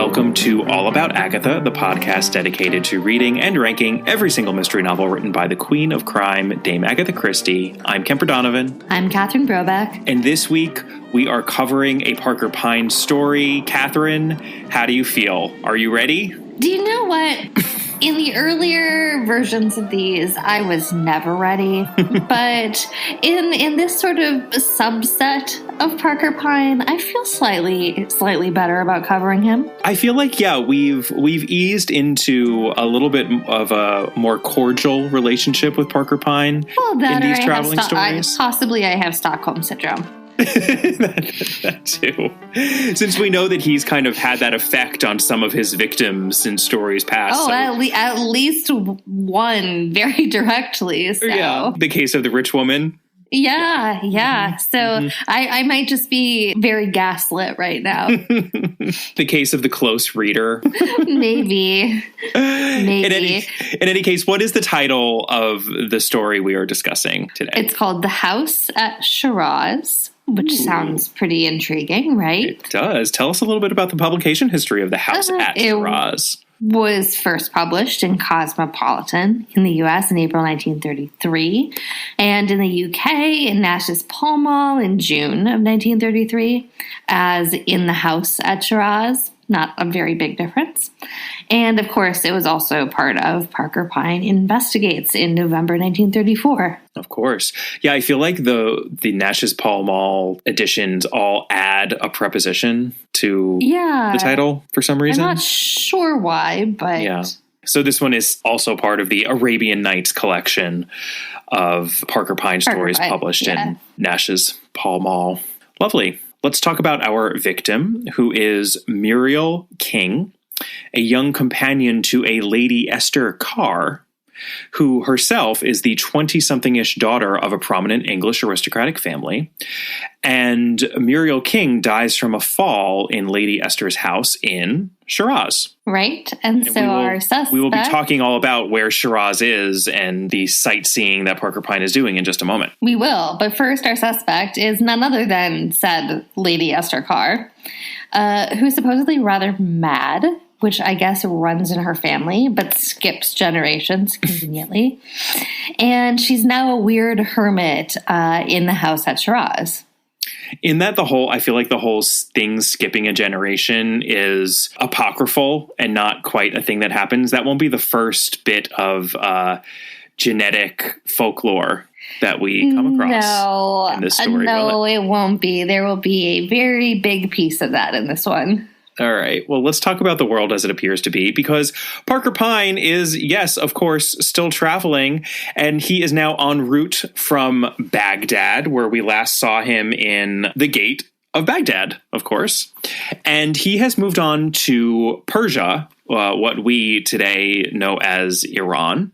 welcome to All About Agatha, the podcast dedicated to reading and ranking every single mystery novel written by the Queen of Crime, Dame Agatha Christie. I'm Kemper Donovan. I'm Catherine Brobeck. And this week, we are covering a Parker Pyne story. Catherine, how do you feel? Are you ready? Do you know what? In the earlier versions of these, I was never ready. But in this sort of subset of Parker Pyne, I feel slightly better about covering him. I feel like, we've eased into a little bit of a more cordial relationship with Parker Pyne in these traveling stories. Possibly I have Stockholm Syndrome. that too. Since we know that he's kind of had that effect on some of his victims in stories past. Oh, so. At least one very directly. So. Yeah, the case of the rich woman. Yeah. So I might just be very gaslit right now. The case of the close reader. Maybe. In any case, what is the title of the story we are discussing today? It's called The House at Shiraz, which sounds pretty intriguing, right? It does. Tell us a little bit about the publication history of The House at Shiraz. Was first published in Cosmopolitan in the U.S. in April 1933, and in the U.K. in Nash's Pall Mall in June of 1933 as In the House at Shiraz. Not a very big difference. And, of course, it was also part of Parker Pyne Investigates in November 1934. Of course. Yeah, I feel like the Nash's Pall Mall editions all add a preposition to the title for some reason. I'm not sure why, but... Yeah. So this one is also part of the Arabian Nights collection of Parker Pyne stories published in Nash's Pall Mall. Lovely. Let's talk about our victim, who is Muriel King, a young companion to a Lady Esther Carr, who herself is the 20-something-ish daughter of a prominent English aristocratic family. And Muriel King dies from a fall in Lady Esther's house in Shiraz. Right. And so our suspect... We will be talking all about where Shiraz is and the sightseeing that Parker Pyne is doing in just a moment. We will. But first, our suspect is none other than said Lady Esther Carr, who's supposedly rather mad, which I guess runs in her family, but skips generations conveniently. And she's now a weird hermit in the house at Shiraz. In that I feel like the whole thing skipping a generation is apocryphal and not quite a thing that happens. That won't be the first bit of genetic folklore that we come across in this story. No, it won't be. There will be a very big piece of that in this one. All right. Well, let's talk about the world as it appears to be, because Parker Pyne is, yes, of course, still traveling, and he is now en route from Baghdad, where we last saw him in The Gate of Baghdad, of course. And he has moved on to Persia, what we today know as Iran.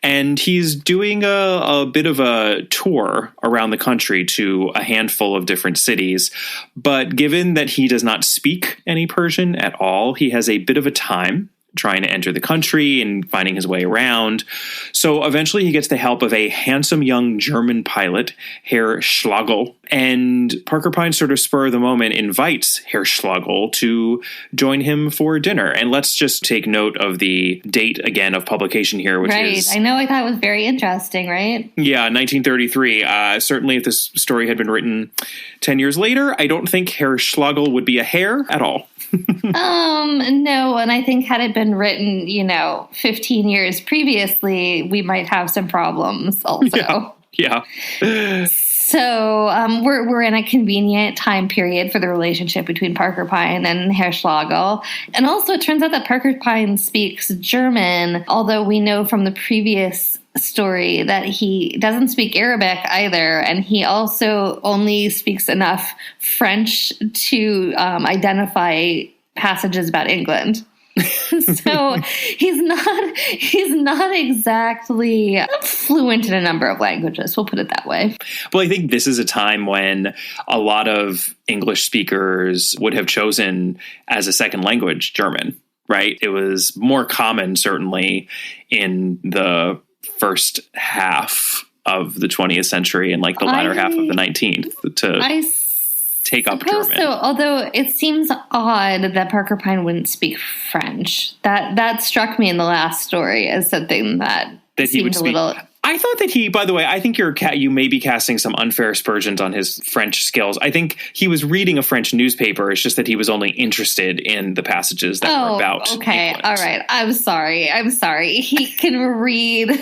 And he's doing a bit of a tour around the country to a handful of different cities. But given that he does not speak any Persian at all, he has a bit of a time trying to enter the country and finding his way around. So eventually he gets the help of a handsome young German pilot, Herr Schlegel. And Parker Pyne sort of spur of the moment invites Herr Schlegel to join him for dinner. And let's just take note of the date again of publication here, which is... Right. I know, I thought it was very interesting, right? Yeah, 1933. Certainly if this story had been written 10 years later, I don't think Herr Schlegel would be a Herr at all. No, and I think had it been written, 15 years previously, we might have some problems also. Yeah. So we're in a convenient time period for the relationship between Parker Pyne and Herr Schlegel. And also it turns out that Parker Pyne speaks German, although we know from the previous story that he doesn't speak Arabic either, and he also only speaks enough French to identify passages about England. So he's not exactly fluent in a number of languages, we'll put it that way. Well, I think this is a time when a lot of English speakers would have chosen as a second language German, right? It was more common, certainly, in the first half of the 20th century and like the latter half of the 19th. take up German. So, although it seems odd that Parker Pyne wouldn't speak French. That struck me in the last story as something that he would speak. I thought that he, by the way, I think you may be casting some unfair aspersions on his French skills. I think he was reading a French newspaper. It's just that he was only interested in the passages that were about okay. England. All right. I'm sorry. He can read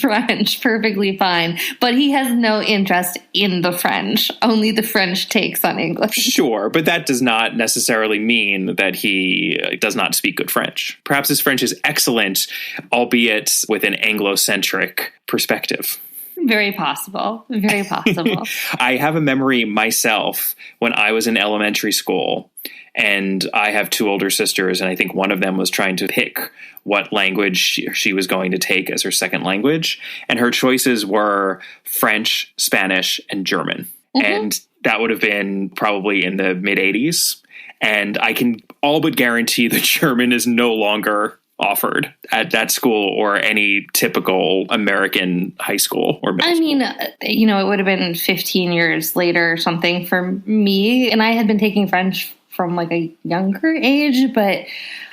French perfectly fine, but he has no interest in the French. Only the French takes on English. Sure, but that does not necessarily mean that he does not speak good French. Perhaps his French is excellent, albeit with an Anglo-centric perspective. Very possible. Very possible. I have a memory myself when I was in elementary school, and I have two older sisters, and I think one of them was trying to pick what language she was going to take as her second language, and her choices were French, Spanish, and German. Mm-hmm. And that would have been probably in the mid-'80s, and I can all but guarantee that German is no longer offered at that school or any typical American high school or middle school. It would have been 15 years later or something for me. And I had been taking French from like a younger age, but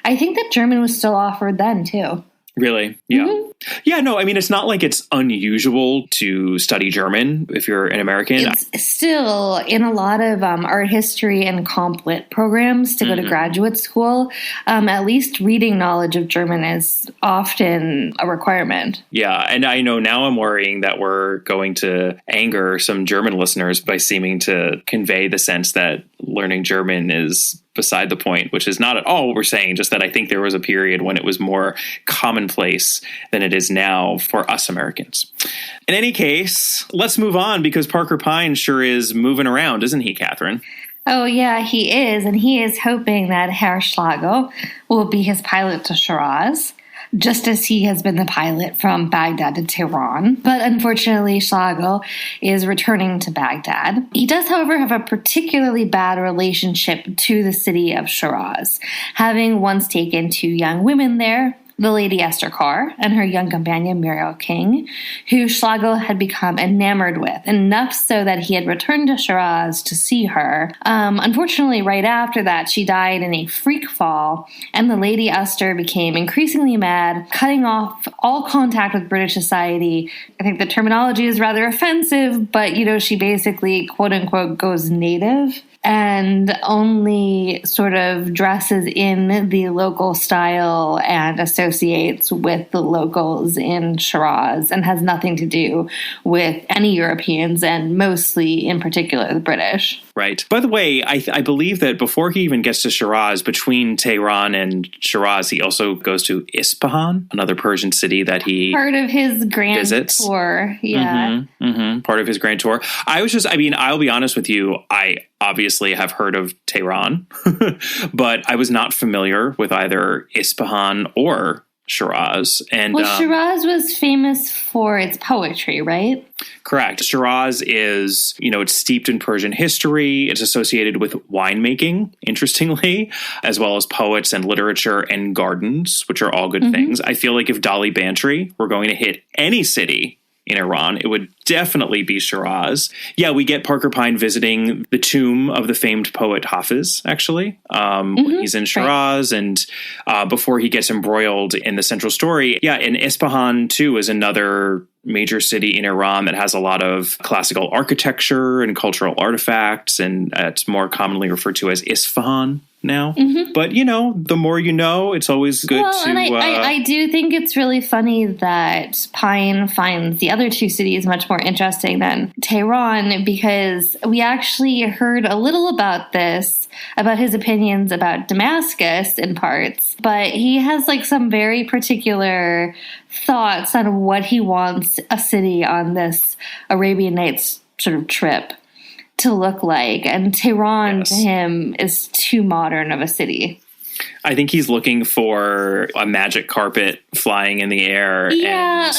I think that German was still offered then too. Really? Yeah. Mm-hmm. Yeah, no, I mean, it's not like it's unusual to study German if you're an American. It's still in a lot of art history and comp lit programs to go to graduate school. At least reading knowledge of German is often a requirement. Yeah, and I know now I'm worrying that we're going to anger some German listeners by seeming to convey the sense that learning German is beside the point, which is not at all what we're saying, just that I think there was a period when it was more commonplace than it is now for us Americans. In any case, let's move on because Parker Pyne sure is moving around, isn't he, Catherine? Oh, yeah, he is. And he is hoping that Herr Schlagel will be his pilot to Shiraz, just as he has been the pilot from Baghdad to Tehran. But unfortunately, Schlagel is returning to Baghdad. He does, however, have a particularly bad relationship to the city of Shiraz, having once taken two young women there, the Lady Esther Carr and her young companion Muriel King, who Schlagel had become enamored with, enough so that he had returned to Shiraz to see her. Unfortunately, right after that, she died in a freak fall, and the Lady Esther became increasingly mad, cutting off all contact with British society. I think the terminology is rather offensive, but, she basically, quote-unquote, goes native and only sort of dresses in the local style and associates with the locals in Shiraz and has nothing to do with any Europeans and mostly, in particular, the British. Right. By the way, I believe that before he even gets to Shiraz, between Tehran and Shiraz, he also goes to Isfahan, another Persian city that he part of his grand visits. Tour. Yeah. Part of his grand tour. I'll be honest with you, I obviously have heard of Tehran, but I was not familiar with either Isfahan or Shiraz. And Shiraz was famous for its poetry, right? Correct. Shiraz is, it's steeped in Persian history. It's associated with winemaking, interestingly, as well as poets and literature and gardens, which are all good things. I feel like if Dolly Bantry were going to hit any city in Iran, it would definitely be Shiraz. Yeah, we get Parker Pyne visiting the tomb of the famed poet Hafiz, actually, when he's in Shiraz, and before he gets embroiled in the central story. Yeah, and Isfahan, too, is another major city in Iran that has a lot of classical architecture and cultural artifacts, and it's more commonly referred to as Isfahan now. But, the more you know, it's always good to... And I do think it's really funny that Pyne finds the other two cities much more interesting than Tehran, because we actually heard a little about this, about his opinions about Damascus in parts, but he has some very particular thoughts on what he wants a city on this Arabian Nights sort of trip to look like, and Tehran to him is too modern of a city. I think he's looking for a magic carpet flying in the air. Yeah,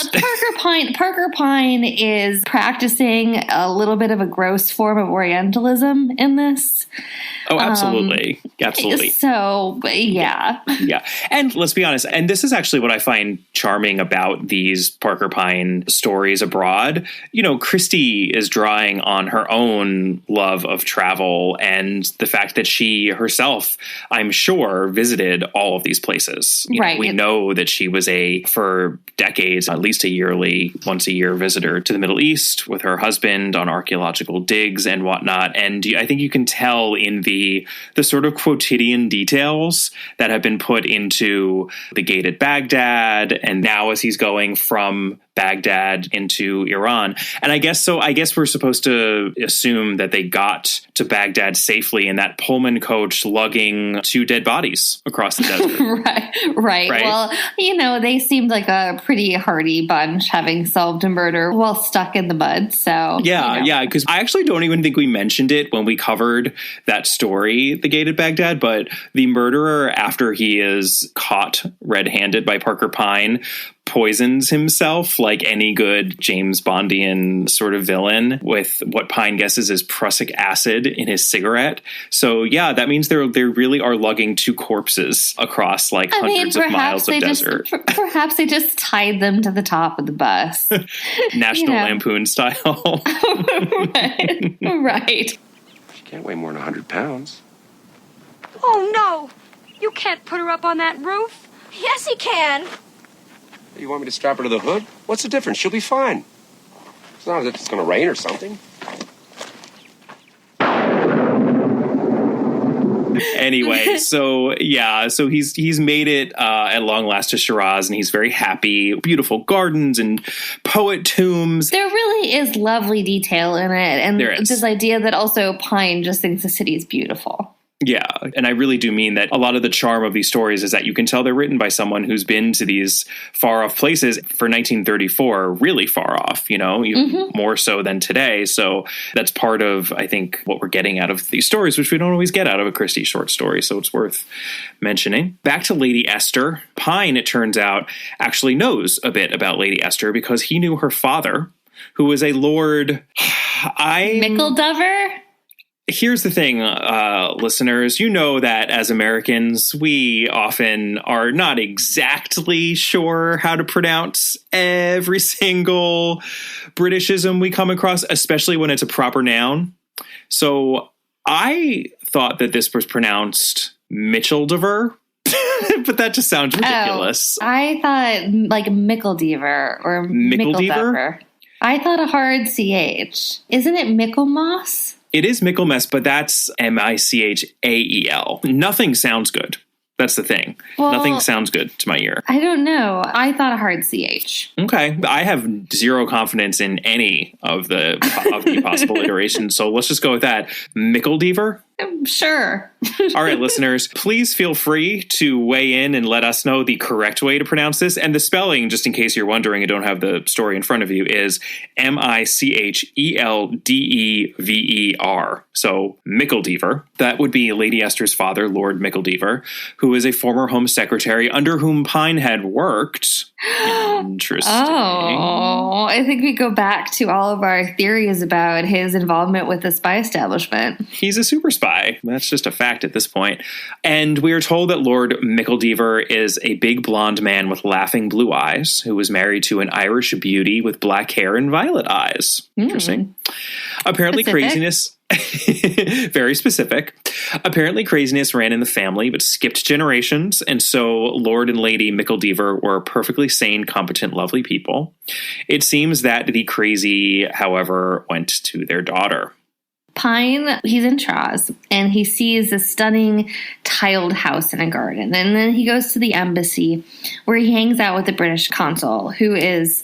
Parker Pyne is practicing a little bit of a gross form of Orientalism in this. Oh, absolutely. Absolutely. So, yeah. Yeah. And let's be honest, and this is actually what I find charming about these Parker Pyne stories abroad. You know, Christie is drawing on her own love of travel and the fact that she herself, I'm sure, visited all of these places. Right. We know that she was for decades, at least once a year visitor to the Middle East with her husband on archaeological digs and whatnot. And I think you can tell in the sort of quotidian details that have been put into the gate at Baghdad, and now as he's going from Baghdad into Iran. And I guess we're supposed to assume that they got to Baghdad safely in that Pullman coach lugging 2 dead bodies across the desert. Right. Well, they seemed like a pretty hardy bunch, having solved a murder while stuck in the mud. So yeah, because I actually don't even think we mentioned it when we covered that story, The Gate at Baghdad, but the murderer, after he is caught red-handed by Parker Pyne, poisons himself like any good James Bondian sort of villain with what Pyne guesses is prussic acid in his cigarette. So yeah, that means they really are lugging 2 corpses across hundreds of miles of desert. Perhaps they just tied them to the top of the bus. National Lampoon style. Right. She can't weigh more than 100 pounds. Oh, no. You can't put her up on that roof. Yes, he can. You want me to strap her to the hood? What's the difference? She'll be fine. It's not as if it's going to rain or something. Anyway, so he's made it at long last to Shiraz, and he's very happy. Beautiful gardens and poet tombs. There really is lovely detail in it, and this idea that also Pyne just thinks the city is beautiful. Yeah, and I really do mean that a lot of the charm of these stories is that you can tell they're written by someone who's been to these far-off places for 1934, really far off, more so than today. So that's part of, I think, what we're getting out of these stories, which we don't always get out of a Christie short story, so it's worth mentioning. Back to Lady Esther. Pyne, it turns out, actually knows a bit about Lady Esther because he knew her father, who was a Lord... Micheldever? Here's the thing, listeners. You know that as Americans, we often are not exactly sure how to pronounce every single Britishism we come across, especially when it's a proper noun. So I thought that this was pronounced Micheldever, but that just sounds ridiculous. Oh, I thought like Micheldever or Micheldever. I thought a hard CH. Isn't it Michaelmas? It is Michaelmas, but that's Michael. Nothing sounds good. That's the thing. Well, nothing sounds good to my ear. I don't know. I thought a hard CH. Okay. I have zero confidence in any of the possible iterations, so let's just go with that. Micheldever? Sure. All right, listeners, please feel free to weigh in and let us know the correct way to pronounce this. And the spelling, just in case you're wondering and don't have the story in front of you, is Micheldever. So Micheldever. That would be Lady Esther's father, Lord Micheldever, who is a former Home Secretary under whom Pyne had worked. Interesting. Oh, I think we go back to all of our theories about his involvement with the spy establishment. He's a super spy. That's just a fact at this point. And we are told that Lord Micheldever is a big blonde man with laughing blue eyes who was married to an Irish beauty with black hair and violet eyes. Interesting. Apparently craziness... Very specific. Apparently craziness ran in the family, but skipped generations, and so Lord and Lady Micheldever were perfectly sane, competent, lovely people. It seems that the crazy, however, went to their daughter. Pyne, he's in Shiraz, and he sees this stunning tiled house in a garden. And then he goes to the embassy, where he hangs out with the British consul, who is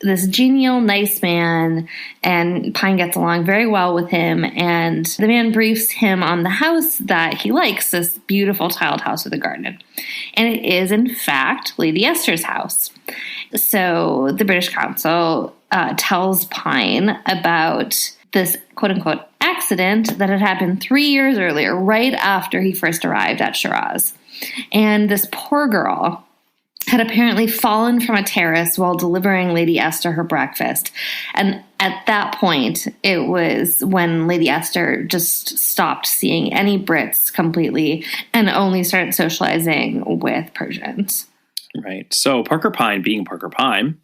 this genial, nice man, and Pyne gets along very well with him, and the man briefs him on the house that he likes, this beautiful tiled house with a garden. And it is, in fact, Lady Esther's house. So the British consul tells Pyne about this quote-unquote accident that had happened 3 years earlier, right after he first arrived at Shiraz. And this poor girl had apparently fallen from a terrace while delivering Lady Esther her breakfast. And at that point, it was when Lady Esther just stopped seeing any Brits completely and only started socializing with Persians. Right. So Parker Pyne, being Parker Pyne,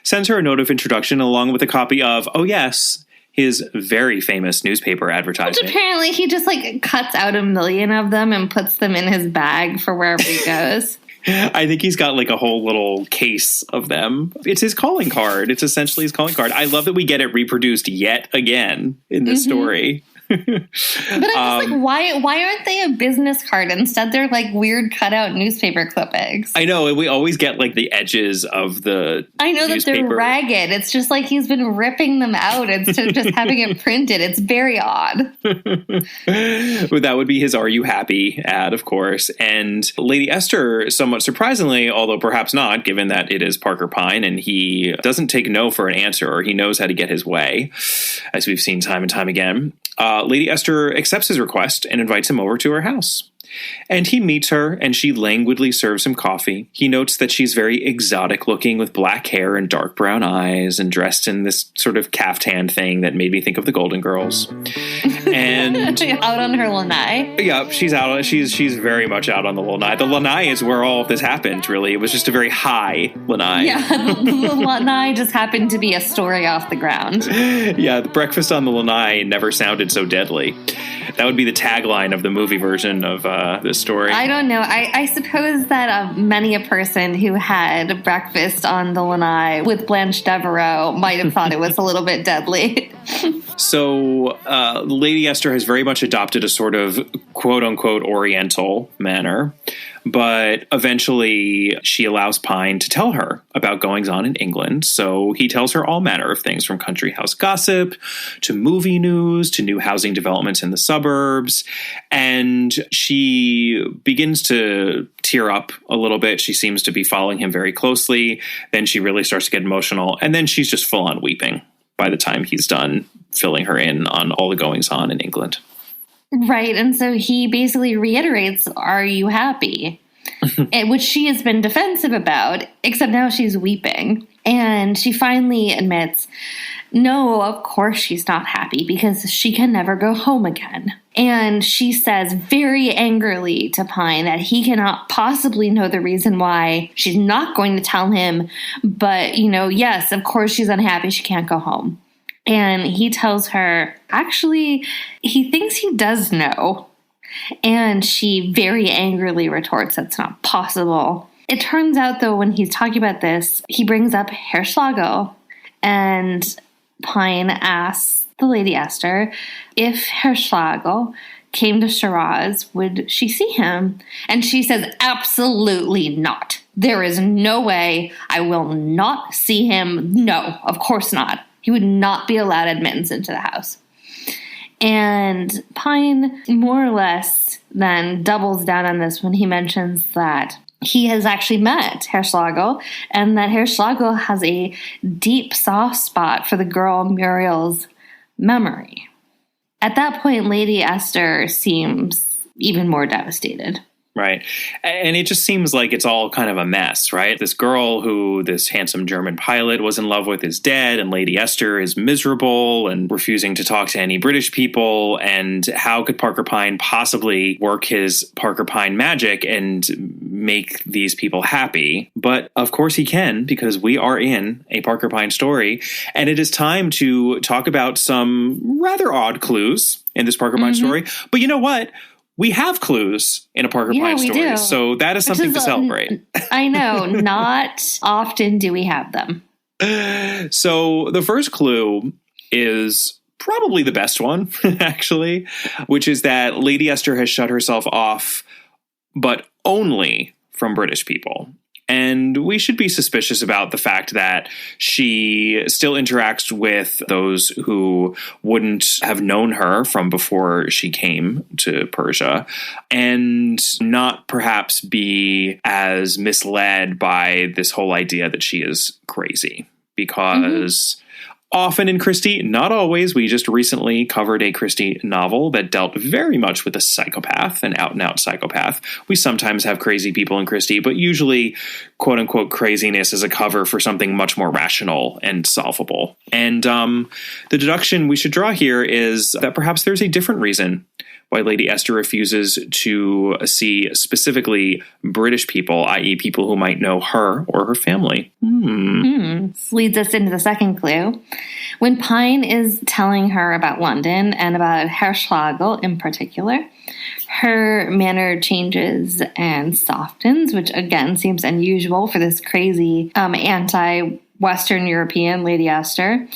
sends her a note of introduction along with a copy of, oh yes, his very famous newspaper advertisement. Which apparently he just cuts out 1 million of them and puts them in his bag for wherever he goes. I think he's got a whole little case of them. It's his calling card. It's essentially his calling card. I love that we get it reproduced yet again in this story. But I'm just why aren't they a business card? Instead, they're weird cutout newspaper clippings. I know. We always get the edges of the I know newspaper. That they're ragged. It's just he's been ripping them out instead of just having it printed. It's very odd. That would be his Are You Happy ad, of course. And Lady Esther, somewhat surprisingly, although perhaps not, given that it is Parker Pyne and he doesn't take no for an answer, or he knows how to get his way, as we've seen time and time again. Lady Esther accepts his request and invites him over to her house. And he meets her, and she languidly serves him coffee. He notes that she's very exotic looking with black hair and dark brown eyes and dressed in this sort of caftan thing that made me think of the Golden Girls. And out on her lanai. Yeah, she's out. She's very much out on the lanai. The lanai is where all of this happened, really. It was just a very high lanai. Yeah, the lanai just happened to be a story off the ground. Yeah, the breakfast on the lanai never sounded so deadly. That would be the tagline of the movie version of this story. I don't know. I suppose that many a person who had breakfast on the lanai with Blanche Devereaux might have thought it was a little bit deadly. So Lady Esther has very much adopted a sort of quote-unquote Oriental manner, but eventually she allows Pyne to tell her about goings-on in England. So he tells her all manner of things, from country house gossip to movie news to new housing developments in the suburbs. And she begins to tear up a little bit. She seems to be following him very closely. Then she really starts to get emotional. And then she's just full on weeping by the time he's done filling her in on all the goings-on in England. Right, and so he basically reiterates, are you happy? Which she has been defensive about, except now she's weeping. And she finally admits, no, of course she's not happy because she can never go home again. And she says very angrily to Pyne that he cannot possibly know the reason why she's not going to tell him. But, yes, of course she's unhappy she can't go home. And he tells her, actually, he thinks he does know. And she very angrily retorts, that's not possible. It turns out, though, when he's talking about this, he brings up Herr Schlagel. And Pyne asks the Lady Esther if Herr Schlagel came to Shiraz, would she see him? And she says, absolutely not. There is no way. I will not see him. No, of course not. He would not be allowed admittance into the house. And Pyne more or less then doubles down on this when he mentions that he has actually met Herr Schlagel and that Herr Schlagel has a deep soft spot for the girl Muriel's memory. At that point, Lady Esther seems even more devastated. Right. And it just seems like it's all kind of a mess, right? This girl who this handsome German pilot was in love with is dead, and Lady Esther is miserable and refusing to talk to any British people. And how could Parker Pyne possibly work his Parker Pyne magic and make these people happy? But of course he can, because we are in a Parker Pyne story. And it is time to talk about some rather odd clues in this Parker Pyne story. But you know what? We have clues in a Parker Pyne story, do. So that is something to celebrate. I know, not often do we have them. So the first clue is probably the best one, actually, which is that Lady Esther has shut herself off, but only from British people. And we should be suspicious about the fact that she still interacts with those who wouldn't have known her from before she came to Persia, and not perhaps be as misled by this whole idea that she is crazy. Because often in Christie, not always. We just recently covered a Christie novel that dealt very much with a psychopath, an out-and-out psychopath. We sometimes have crazy people in Christie, but usually, quote-unquote, craziness is a cover for something much more rational and solvable. And the deduction we should draw here is that perhaps there's a different reason why Lady Esther refuses to see specifically British people, i.e. people who might know her or her family. This leads us into the second clue. When Pyne is telling her about London and about Herr Schlegel in particular, her manner changes and softens, which again seems unusual for this crazy anti-Western European Lady Esther.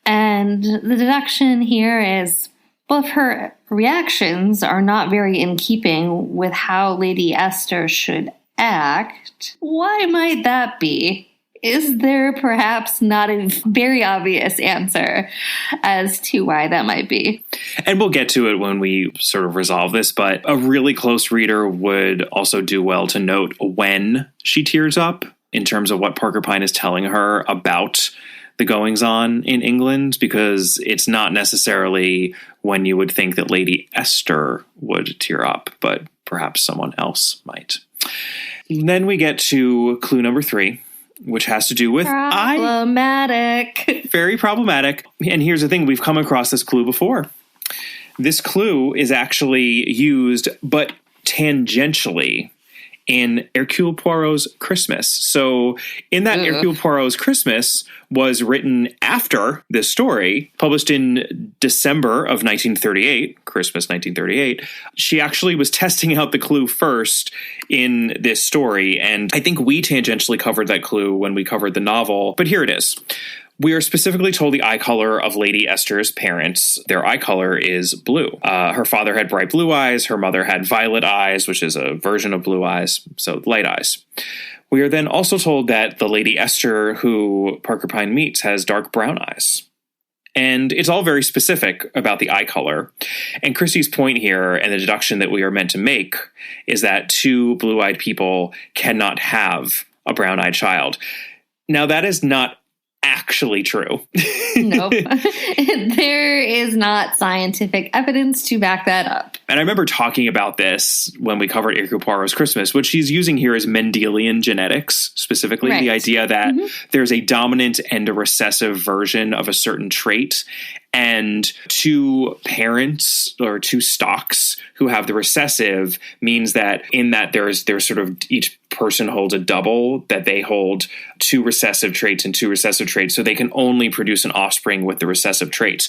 And the deduction here is, well, if her reactions are not very in keeping with how Lady Esther should act, why might that be? Is there perhaps not a very obvious answer as to why that might be? And we'll get to it when we sort of resolve this, but a really close reader would also do well to note when she tears up in terms of what Parker Pyne is telling her about the goings-on in England, because it's not necessarily when you would think that Lady Esther would tear up, but perhaps someone else might. Then we get to clue number 3, which has to do with problematic. Very problematic. And here's the thing, we've come across this clue before. This clue is actually used, but tangentially, in Hercule Poirot's Christmas. So in that Hercule Poirot's Christmas was written after this story, published in December of 1938, Christmas 1938. She actually was testing out the clue first in this story. And I think we tangentially covered that clue when we covered the novel. But here it is. We are specifically told the eye color of Lady Esther's parents. Their eye color is blue. Her father had bright blue eyes. Her mother had violet eyes, which is a version of blue eyes, so light eyes. We are then also told that the Lady Esther who Parker Pyne meets has dark brown eyes. And it's all very specific about the eye color. And Christie's point here, and the deduction that we are meant to make, is that two blue-eyed people cannot have a brown-eyed child. Now, that is not actually true. Nope. There is not scientific evidence to back that up. And I remember talking about this when we covered Hercule Poirot's Christmas. What she's using here is Mendelian genetics, specifically the idea that there's a dominant and a recessive version of a certain trait, and two parents or two stocks who have the recessive means that in that there's sort of each person holds a double, that they hold two recessive traits and two recessive traits, so they can only produce an offspring with the recessive traits.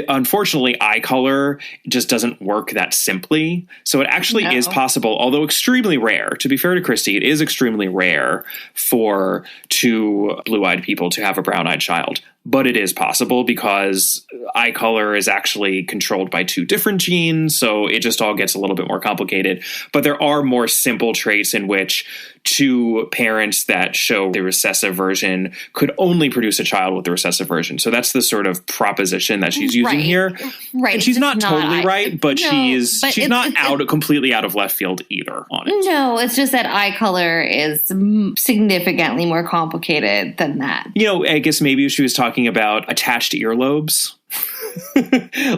Unfortunately, eye color just doesn't work that simply. So it actually is possible, although extremely rare. To be fair to Christie, it is extremely rare for two blue-eyed people to have a brown-eyed child. But it is possible because eye color is actually controlled by two different genes, so it just all gets a little bit more complicated. But there are more simple traits in which two parents that show the recessive version could only produce a child with the recessive version. So that's the sort of proposition that she's using here. Right. And she's not totally right, but she's not completely out of left field either on it. No, it's just that eye color is significantly more complicated than that. You know, I guess maybe she was talking about attached earlobes.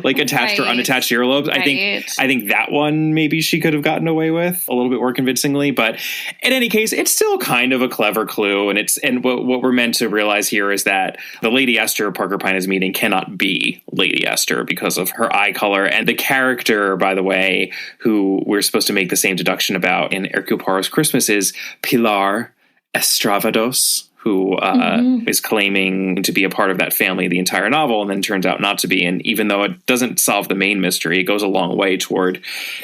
Like attached or unattached earlobes. I think that one maybe she could have gotten away with a little bit more convincingly, but in any case, it's still kind of a clever clue. And what we're meant to realize here is that the Lady Esther Parker Pyne is meeting cannot be Lady Esther because of her eye color. And the character, by the way, who we're supposed to make the same deduction about in Hercule Poirot's Christmas is Pilar Estravados, who is claiming to be a part of that family the entire novel and then turns out not to be. And even though it doesn't solve the main mystery, it goes a long way toward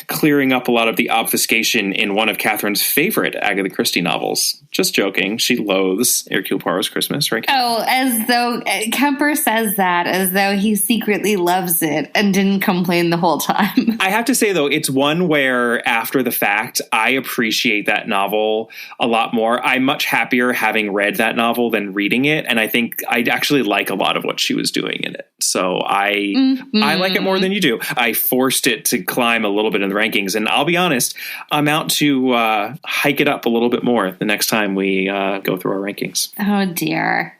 clearing up a lot of the obfuscation in one of Catherine's favorite Agatha Christie novels. Just joking. She loathes Hercule Poirot's Christmas, right? Oh, as though Kemper says that as though he secretly loves it and didn't complain the whole time. I have to say, though, it's one where after the fact, I appreciate that novel a lot more. I'm much happier having read that that novel than reading it. And I think I actually like a lot of what she was doing in it. So I like it more than you do. I forced it to climb a little bit in the rankings. And I'll be honest, I'm out to hike it up a little bit more the next time we go through our rankings. Oh, dear.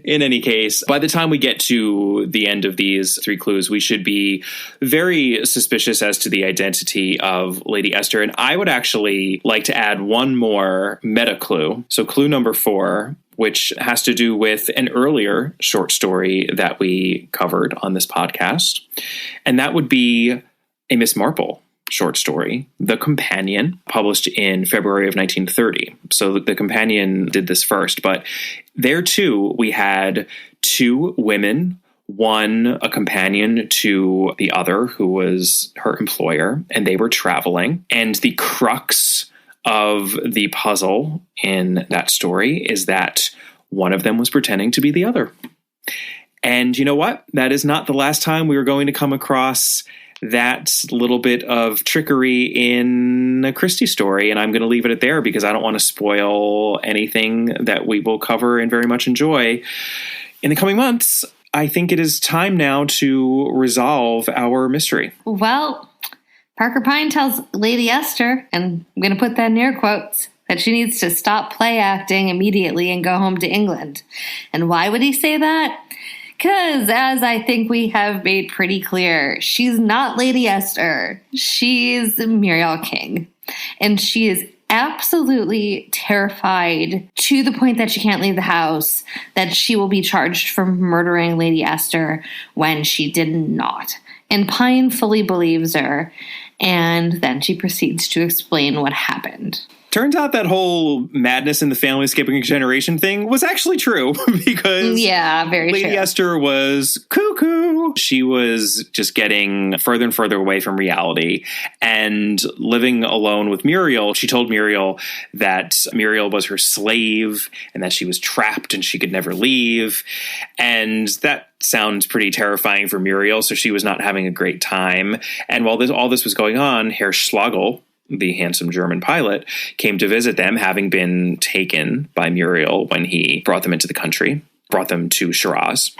In any case, by the time we get to the end of these 3 clues, we should be very suspicious as to the identity of Lady Esther. And I would actually like to add one more meta clue. So clue number 4, which has to do with an earlier short story that we covered on this podcast. And that would be a Miss Marple short story, The Companion, published in February of 1930. So The Companion did this first, but there too we had 2 women, one a companion to the other who was her employer, and they were traveling. And the crux of the puzzle in that story is that one of them was pretending to be the other. And you know what? That is not the last time we were going to come across that little bit of trickery in a Christie story. And I'm going to leave it at there because I don't want to spoil anything that we will cover and very much enjoy in the coming months. I think it is time now to resolve our mystery. Well, Parker Pyne tells Lady Esther, and I'm going to put that in air quotes, that she needs to stop play acting immediately and go home to England. And why would he say that? Because, as I think we have made pretty clear, she's not Lady Esther. She's Muriel King. And she is absolutely terrified to the point that she can't leave the house, that she will be charged for murdering Lady Esther when she did not. And Pyne fully believes her, and then she proceeds to explain what happened. Turns out that whole madness in the family skipping a generation thing was actually true because Lady Esther was cuckoo. She was just getting further and further away from reality and living alone with Muriel. She told Muriel that Muriel was her slave and that she was trapped and she could never leave. And that sounds pretty terrifying for Muriel, so she was not having a great time. And while all this was going on, Herr Schlagel, the handsome German pilot, came to visit them, having been taken by Muriel when he brought them into the country, brought them to Shiraz.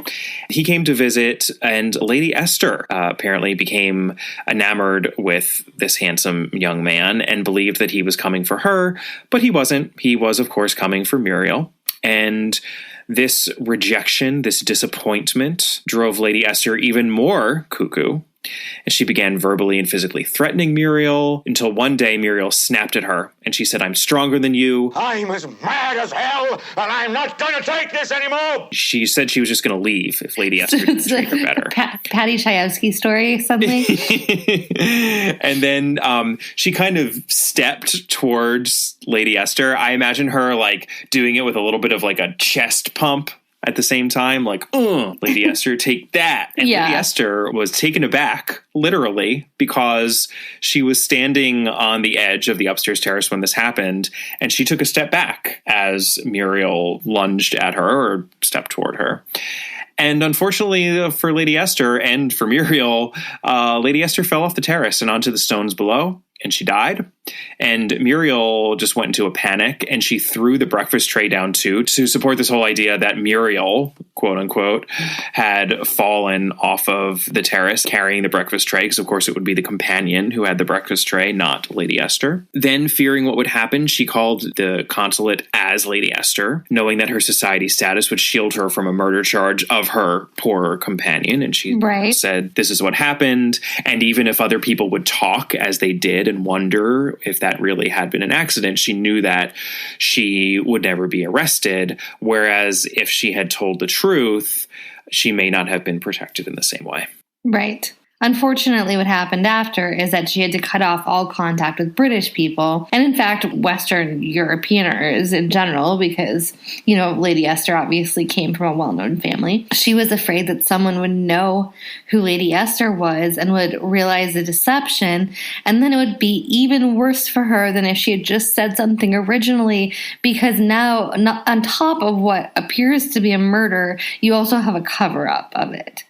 He came to visit, and Lady Esther apparently became enamored with this handsome young man and believed that he was coming for her, but he wasn't. He was, of course, coming for Muriel. And this rejection, this disappointment, drove Lady Esther even more cuckoo. And she began verbally and physically threatening Muriel until one day Muriel snapped at her and she said, "I'm stronger than you. I'm as mad as hell and I'm not going to take this anymore." She said she was just going to leave if Lady Esther didn't treat her better. Patty Chayefsky story, something. And then she kind of stepped towards Lady Esther. I imagine her like doing it with a little bit of like a chest pump at the same time, like, Lady Esther, take that. And Lady Esther was taken aback, literally, because she was standing on the edge of the upstairs terrace when this happened, and she took a step back as Muriel lunged at her or stepped toward her. And unfortunately for Lady Esther and for Muriel, Lady Esther fell off the terrace and onto the stones below, and she died. And Muriel just went into a panic, and she threw the breakfast tray down too, to support this whole idea that Muriel, quote unquote, had fallen off of the terrace carrying the breakfast tray, because of course it would be the companion who had the breakfast tray, not Lady Esther. Then, fearing what would happen, she called the consulate as Lady Esther, knowing that her society status would shield her from a murder charge of her poor companion. And she said, "This is what happened." And even if other people would talk as they did and wonder if that really had been an accident, she knew that she would never be arrested. Whereas if she had told the truth, she may not have been protected in the same way. Right. Unfortunately, what happened after is that she had to cut off all contact with British people, and in fact, Western Europeaners in general, because, you know, Lady Esther obviously came from a well-known family. She was afraid that someone would know who Lady Esther was and would realize the deception, and then it would be even worse for her than if she had just said something originally, because now, on top of what appears to be a murder, you also have a cover-up of it.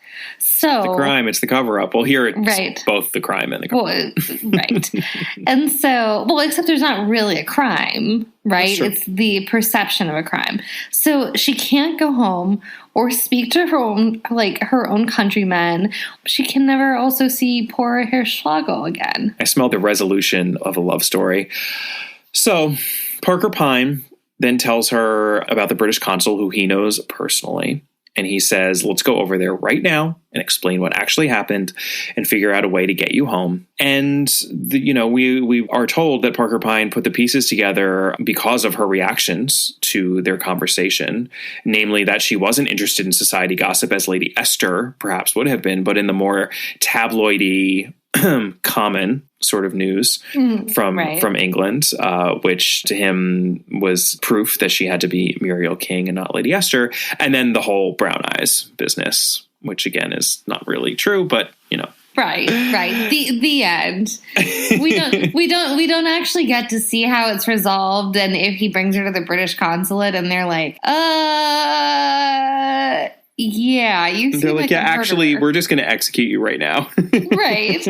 So the crime, it's the cover-up. Well, here it's right. both the crime and the cover-up. Well, right. And so, well, except there's not really a crime, right? It's the perception of a crime. So she can't go home or speak to her own countrymen. She can never also see poor Herr Schlagel again. I smell the resolution of a love story. So Parker Pyne then tells her about the British consul who he knows personally. And he says, let's go over there right now and explain what actually happened and figure out a way to get you home. And, we are told that Parker Pyne put the pieces together because of her reactions to their conversation, namely that she wasn't interested in society gossip as Lady Esther perhaps would have been, but in the more tabloidy, common sort of news from England, which to him was proof that she had to be Muriel King and not Lady Esther. And then the whole brown eyes business, which again is not really true, but Right. The end. We don't actually get to see how it's resolved, and if he brings her to the British consulate and they're like, yeah, you seem like actually, we're just going to execute you right now. Right.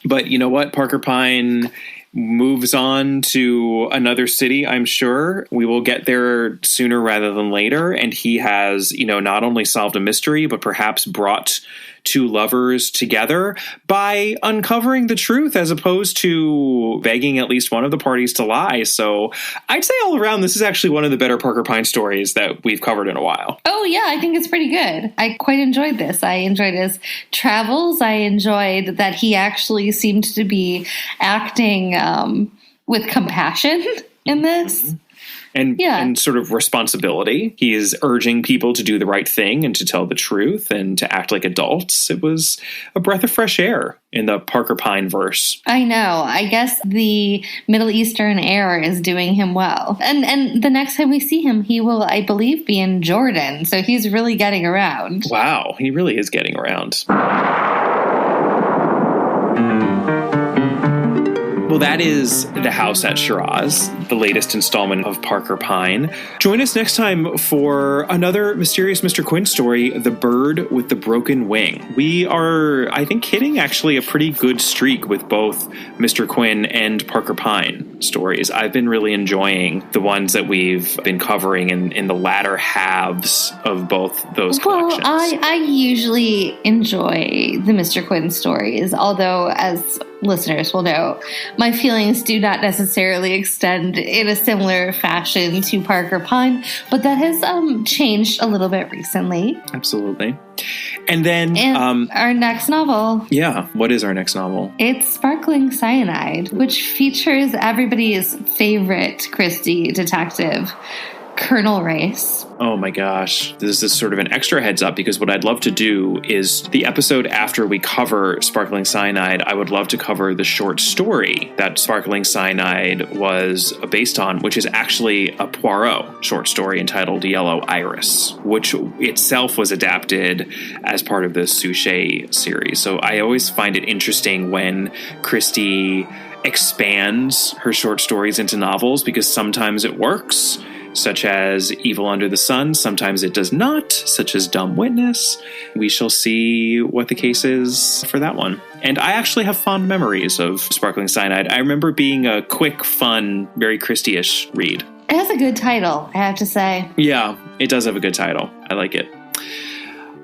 But you know what? Parker Pyne moves on to another city, I'm sure. We will get there sooner rather than later. And he has, not only solved a mystery, but perhaps brought two lovers together by uncovering the truth as opposed to begging at least one of the parties to lie. So I'd say all around, this is actually one of the better Parker Pyne stories that we've covered in a while. Oh, yeah, I think it's pretty good. I quite enjoyed this. I enjoyed his travels. I enjoyed that he actually seemed to be acting with compassion in this. And sort of responsibility. He is urging people to do the right thing and to tell the truth and to act like adults. It was a breath of fresh air in the Parker Pyne verse. I know. I guess the Middle Eastern air is doing him well. And the next time we see him, he will, I believe, be in Jordan. So he's really getting around. Wow. He really is getting around. Well, that is The House at Shiraz, the latest installment of Parker Pyne. Join us next time for another Mysterious Mr. Quinn story, The Bird with the Broken Wing. We are, I think, hitting actually a pretty good streak with both Mr. Quinn and Parker Pyne stories. I've been really enjoying the ones that we've been covering in the latter halves of both those collections. Well, I usually enjoy the Mr. Quinn stories, although, as listeners will know, my feelings do not necessarily extend in a similar fashion to Parker Pyne, but that has changed a little bit recently. Absolutely. And then our next novel. Yeah, what is our next novel? It's Sparkling Cyanide, which features everybody's favorite Christie detective, Colonel Race. Oh my gosh. This is sort of an extra heads up because what I'd love to do is the episode after we cover Sparkling Cyanide, I would love to cover the short story that Sparkling Cyanide was based on, which is actually a Poirot short story entitled Yellow Iris, which itself was adapted as part of the Suchet series. So I always find it interesting when Christie expands her short stories into novels because sometimes it works, such as Evil Under the Sun. Sometimes it does not, such as Dumb Witness. We shall see what the case is for that one. And I actually have fond memories of Sparkling Cyanide. I remember being a quick, fun, very Christie-ish read. It has a good title, I have to say. Yeah, it does have a good title. I like it.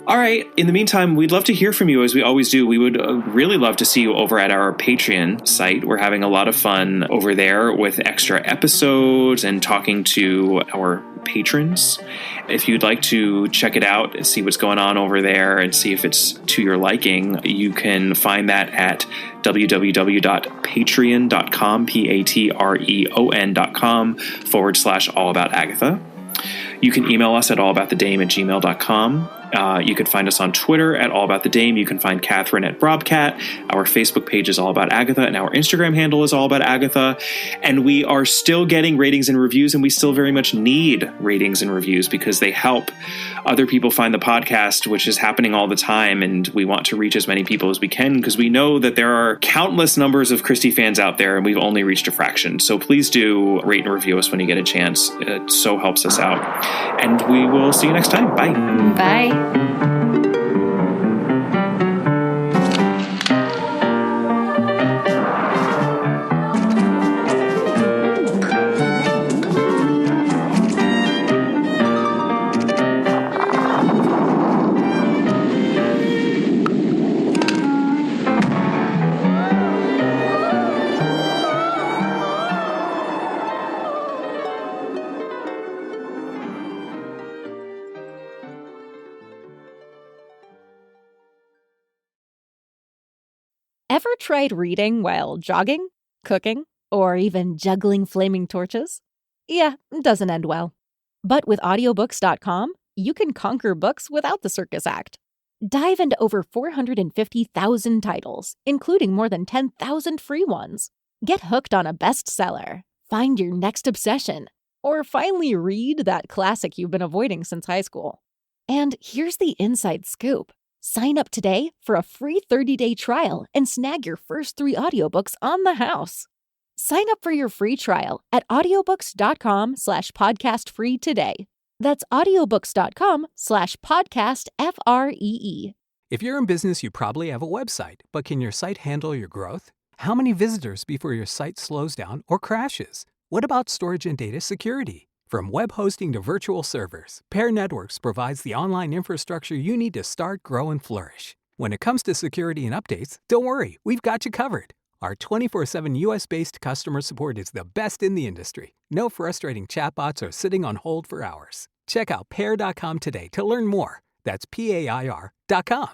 All right. In the meantime, we'd love to hear from you as we always do. We would really love to see you over at our Patreon site. We're having a lot of fun over there with extra episodes and talking to our patrons. If you'd like to check it out and see what's going on over there and see if it's to your liking, you can find that at www.patreon.com, patreon.com/allaboutagatha. You can email us at allaboutthedame@gmail.com. You can find us on Twitter at allaboutthedame. You can find Catherine at Brobcat. Our Facebook page is All About Agatha, and our Instagram handle is All About Agatha. And we are still getting ratings and reviews, and we still very much need ratings and reviews because they help other people find the podcast, which is happening all the time. And we want to reach as many people as we can because we know that there are countless numbers of Christie fans out there, and we've only reached a fraction. So please do rate and review us when you get a chance. It so helps us out. And we will see you next time. Bye. Bye. Ever tried reading while jogging, cooking, or even juggling flaming torches? Yeah, it doesn't end well. But with audiobooks.com, you can conquer books without the circus act. Dive into over 450,000 titles, including more than 10,000 free ones. Get hooked on a bestseller, find your next obsession, or finally read that classic you've been avoiding since high school. And here's the inside scoop. Sign up today for a free 30-day trial and snag your first 3 audiobooks on the house. Sign up for your free trial at audiobooks.com/podcastfree today. That's audiobooks.com/podcastfree. If you're in business, you probably have a website, but can your site handle your growth? How many visitors before your site slows down or crashes? What about storage and data security? From web hosting to virtual servers, Pair Networks provides the online infrastructure you need to start, grow, and flourish. When it comes to security and updates, don't worry, we've got you covered. Our 24/7 US-based customer support is the best in the industry. No frustrating chatbots or sitting on hold for hours. Check out pair.com today to learn more. That's PAIR.com.